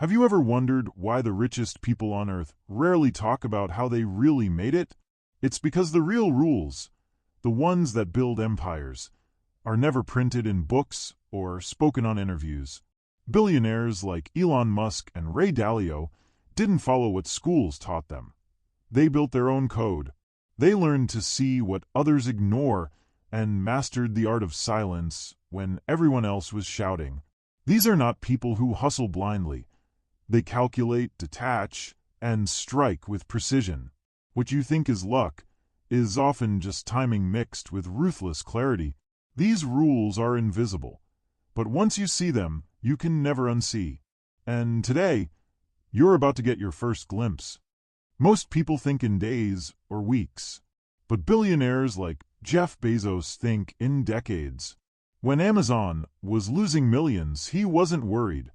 Have you ever wondered why the richest people on Earth rarely talk about how they really made it? It's because the real rules, the ones that build empires, are never printed in books or spoken on interviews. Billionaires like Elon Musk and Ray Dalio didn't follow what schools taught them. They built their own code. They learned to see what others ignore and mastered the art of silence when everyone else was shouting. These are not people who hustle blindly. They calculate, detach, and strike with precision. What you think is luck is often just timing mixed with ruthless clarity. These rules are invisible, but once you see them, you can never unsee. And today, you're about to get your first glimpse. Most people think in days or weeks, but billionaires like Jeff Bezos think in decades. When Amazon was losing millions, he wasn't worried.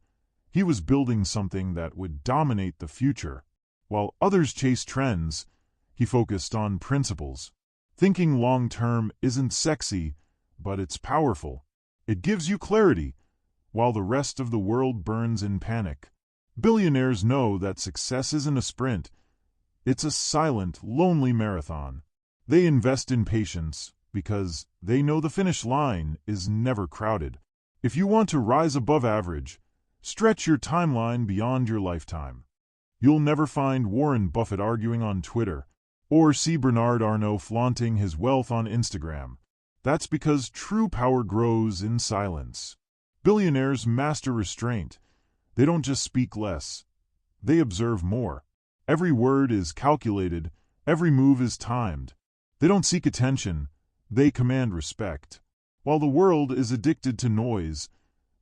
He was building something that would dominate the future. While others chased trends, he focused on principles. Thinking long-term isn't sexy, but it's powerful. It gives you clarity, while the rest of the world burns in panic. Billionaires know that success isn't a sprint. It's a silent, lonely marathon. They invest in patience because they know the finish line is never crowded. If you want to rise above average, stretch your timeline beyond your lifetime. You'll never find Warren Buffett arguing on Twitter or see Bernard Arnault flaunting his wealth on Instagram. That's because true power grows in silence. Billionaires master restraint. They don't just speak less. They observe more. Every word is calculated. Every move is timed. They don't seek attention. They command respect. While the world is addicted to noise,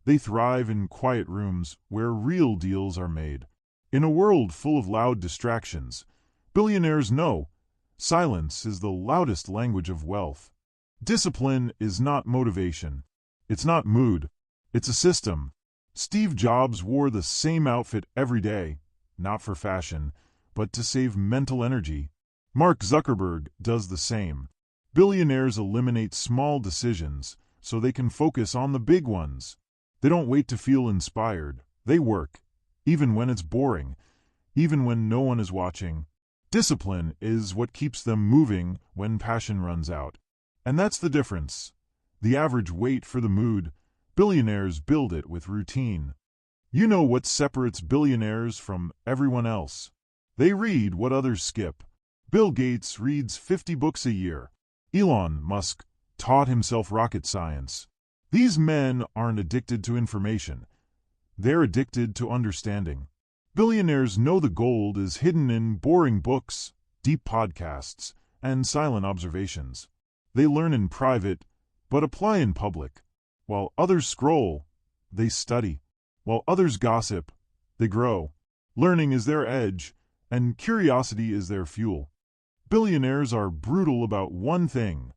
they thrive in quiet rooms where real deals are made. In a world full of loud distractions, billionaires know silence is the loudest language of wealth. Discipline is not motivation. It's not mood. It's a system. Steve Jobs wore the same outfit every day, not for fashion, but to save mental energy. Mark Zuckerberg does the same. Billionaires eliminate small decisions so they can focus on the big ones. They don't wait to feel inspired. They work, even when it's boring, even when no one is watching. Discipline is what keeps them moving when passion runs out. And that's the difference. The average wait for the mood. Billionaires build it with routine. You know what separates billionaires from everyone else. They read what others skip. Bill Gates reads 50 books a year. Elon Musk taught himself rocket science. These men aren't addicted to information. They're addicted to understanding. Billionaires know the gold is hidden in boring books, deep podcasts, and silent observations. They learn in private, but apply in public. While others scroll, they study. While others gossip, they grow. Learning is their edge, and curiosity is their fuel. Billionaires are brutal about one thing: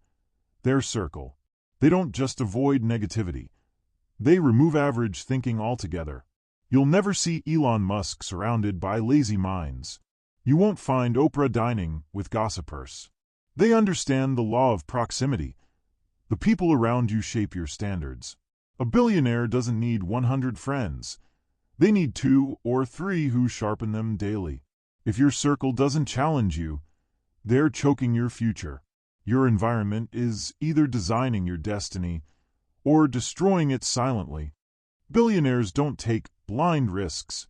their circle. They don't just avoid negativity. They remove average thinking altogether. You'll never see Elon Musk surrounded by lazy minds. You won't find Oprah dining with gossipers. They understand the law of proximity. The people around you shape your standards. A billionaire doesn't need 100 friends. They need 2 or 3 who sharpen them daily. If your circle doesn't challenge you, they're choking your future. Your environment is either designing your destiny or destroying it silently. Billionaires don't take blind risks.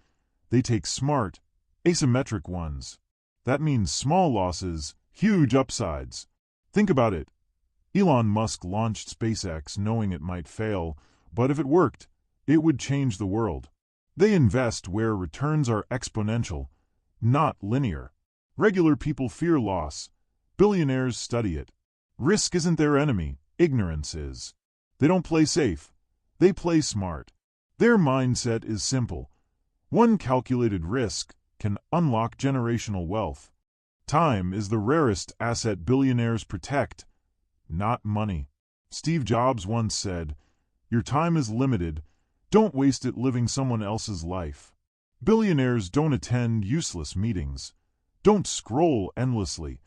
They take smart, asymmetric ones. That means small losses, huge upsides. Think about it. Elon Musk launched SpaceX knowing it might fail, but if it worked, it would change the world. They invest where returns are exponential, not linear. Regular people fear loss. Billionaires study it. Risk isn't their enemy, ignorance is. They don't play safe. They play smart. Their mindset is simple. One calculated risk can unlock generational wealth. Time is the rarest asset billionaires protect, not money. Steve Jobs once said, "Your time is limited. Don't waste it living someone else's life." Billionaires don't attend useless meetings. Don't scroll endlessly.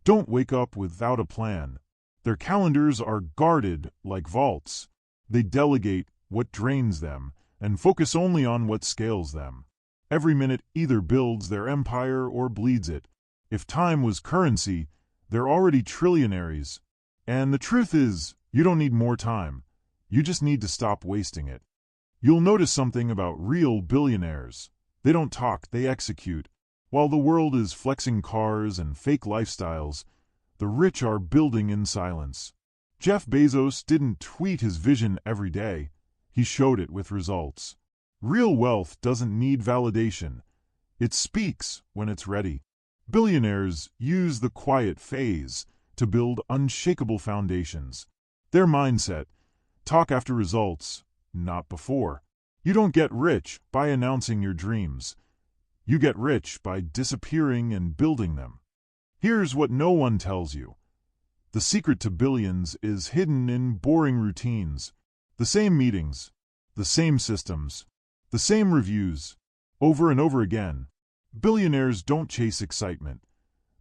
Don't wake up without a plan. Their calendars are guarded like vaults. They delegate what drains them and focus only on what scales them. Every minute either builds their empire or bleeds it. If time was currency, they're already trillionaires. And the truth is, you don't need more time. You just need to stop wasting it. You'll notice something about real billionaires. They don't talk, they execute. While the world is flexing cars and fake lifestyles, the rich are building in silence. Jeff Bezos didn't tweet his vision every day. He showed it with results. Real wealth doesn't need validation. It speaks when it's ready. Billionaires use the quiet phase to build unshakable foundations. Their mindset: talk after results, not before. You don't get rich by announcing your dreams. You get rich by disappearing and building them. Here's what no one tells you. The secret to billions is hidden in boring routines. The same meetings, the same systems, the same reviews, over and over again. Billionaires don't chase excitement.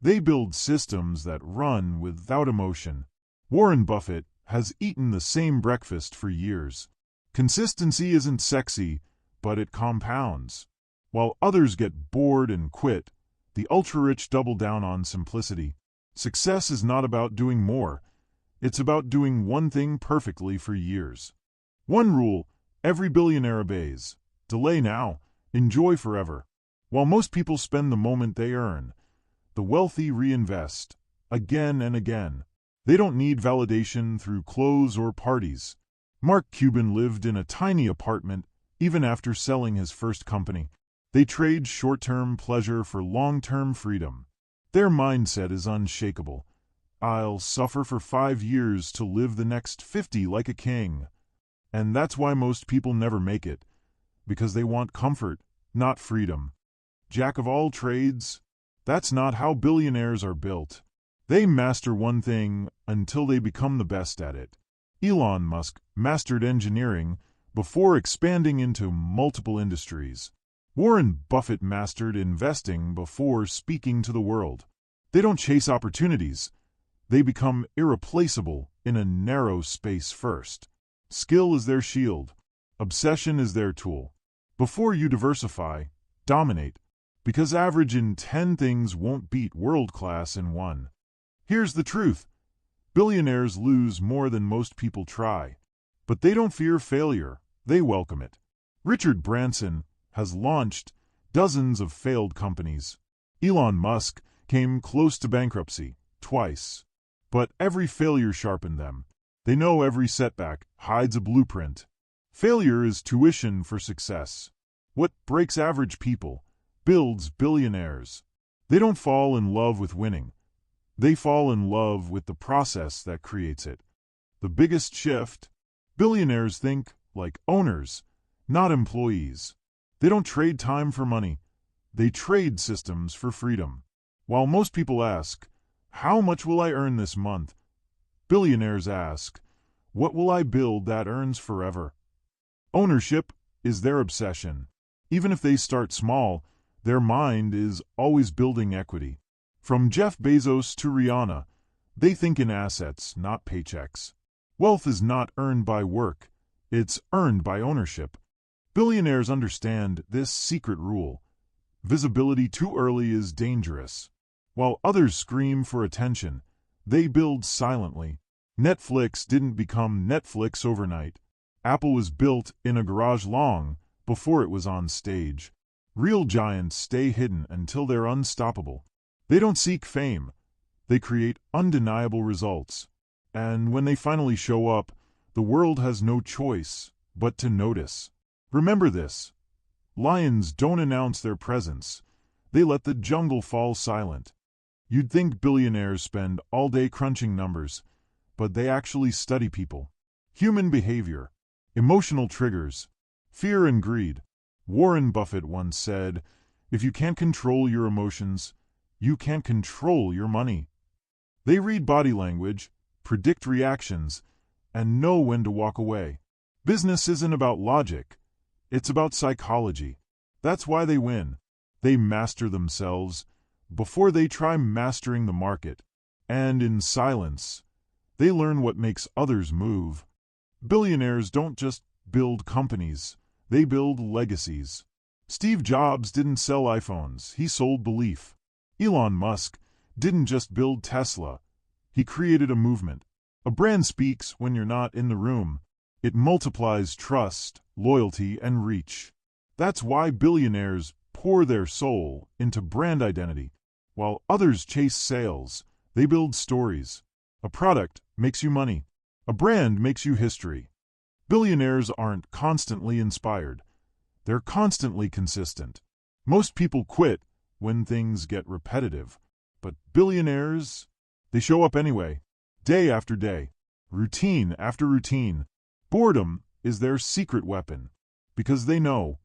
They build systems that run without emotion. Warren Buffett has eaten the same breakfast for years. Consistency isn't sexy, but it compounds. While others get bored and quit, the ultra-rich double down on simplicity. Success is not about doing more. It's about doing one thing perfectly for years. One rule every billionaire obeys: delay now, enjoy forever. While most people spend the moment they earn, the wealthy reinvest, again and again. They don't need validation through clothes or parties. Mark Cuban lived in a tiny apartment even after selling his first company. They trade short-term pleasure for long-term freedom. Their mindset is unshakable. I'll suffer for 5 years to live the next 50 like a king. And that's why most people never make it, because they want comfort, not freedom. Jack of all trades? That's not how billionaires are built. They master one thing until they become the best at it. Elon Musk mastered engineering before expanding into multiple industries. Warren Buffett mastered investing before speaking to the world. They don't chase opportunities. They become irreplaceable in a narrow space first. Skill is their shield. Obsession is their tool. Before you diversify, dominate. Because average in 10 things won't beat world-class in one. Here's the truth. Billionaires lose more than most people try. But they don't fear failure. They welcome it. Richard Branson has launched dozens of failed companies. Elon Musk came close to bankruptcy, twice. But every failure sharpened them. They know every setback hides a blueprint. Failure is tuition for success. What breaks average people builds billionaires. They don't fall in love with winning. They fall in love with the process that creates it. The biggest shift: billionaires think like owners, not employees. They don't trade time for money. They trade systems for freedom. While most people ask, how much will I earn this month? Billionaires ask, what will I build that earns forever? Ownership is their obsession. Even if they start small, their mind is always building equity. From Jeff Bezos to Rihanna, they think in assets, not paychecks. Wealth is not earned by work. It's earned by ownership. Billionaires understand this secret rule. Visibility too early is dangerous. While others scream for attention, they build silently. Netflix didn't become Netflix overnight. Apple was built in a garage long before it was on stage. Real giants stay hidden until they're unstoppable. They don't seek fame. They create undeniable results. And when they finally show up, the world has no choice but to notice. Remember this: lions don't announce their presence. They let the jungle fall silent. You'd think billionaires spend all day crunching numbers, but they actually study people. Human behavior, emotional triggers, fear and greed. Warren Buffett once said, if you can't control your emotions, you can't control your money. They read body language, predict reactions, and know when to walk away. Business isn't about logic. It's about psychology. That's why they win. They master themselves before they try mastering the market. And in silence, they learn what makes others move. Billionaires don't just build companies. They build legacies. Steve Jobs didn't sell iPhones, he sold belief. Elon Musk didn't just build Tesla, he created a movement. A brand speaks when you're not in the room. It multiplies trust, loyalty, and reach. That's why billionaires pour their soul into brand identity. While others chase sales, they build stories. A product makes you money. A brand makes you history. Billionaires aren't constantly inspired. They're constantly consistent. Most people quit when things get repetitive. But billionaires, they show up anyway, day after day, routine after routine. Boredom is their secret weapon, because they know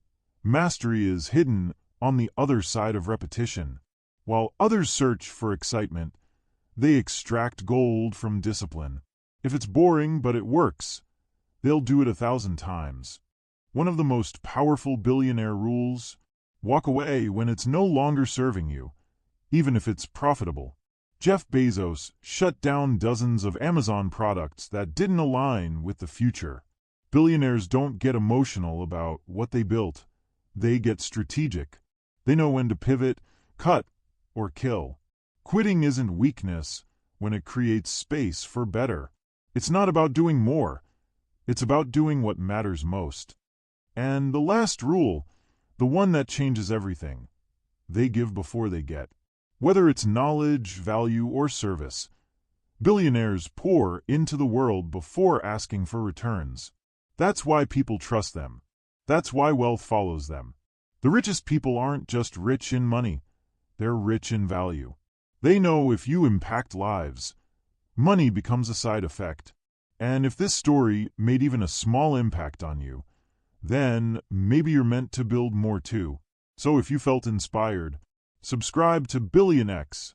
mastery is hidden on the other side of repetition. While others search for excitement, they extract gold from discipline. If it's boring but it works, they'll do it 1,000 times. One of the most powerful billionaire rules: walk away when it's no longer serving you, even if it's profitable. Jeff Bezos shut down dozens of Amazon products that didn't align with the future. Billionaires don't get emotional about what they built. They get strategic. They know when to pivot, cut, or kill. Quitting isn't weakness when it creates space for better. It's not about doing more. It's about doing what matters most. And the last rule, the one that changes everything: they give before they get. Whether it's knowledge, value, or service, billionaires pour into the world before asking for returns. That's why people trust them. That's why wealth follows them. The richest people aren't just rich in money. They're rich in value. They know if you impact lives, money becomes a side effect. And if this story made even a small impact on you, then maybe you're meant to build more too. So if you felt inspired, subscribe to BillionX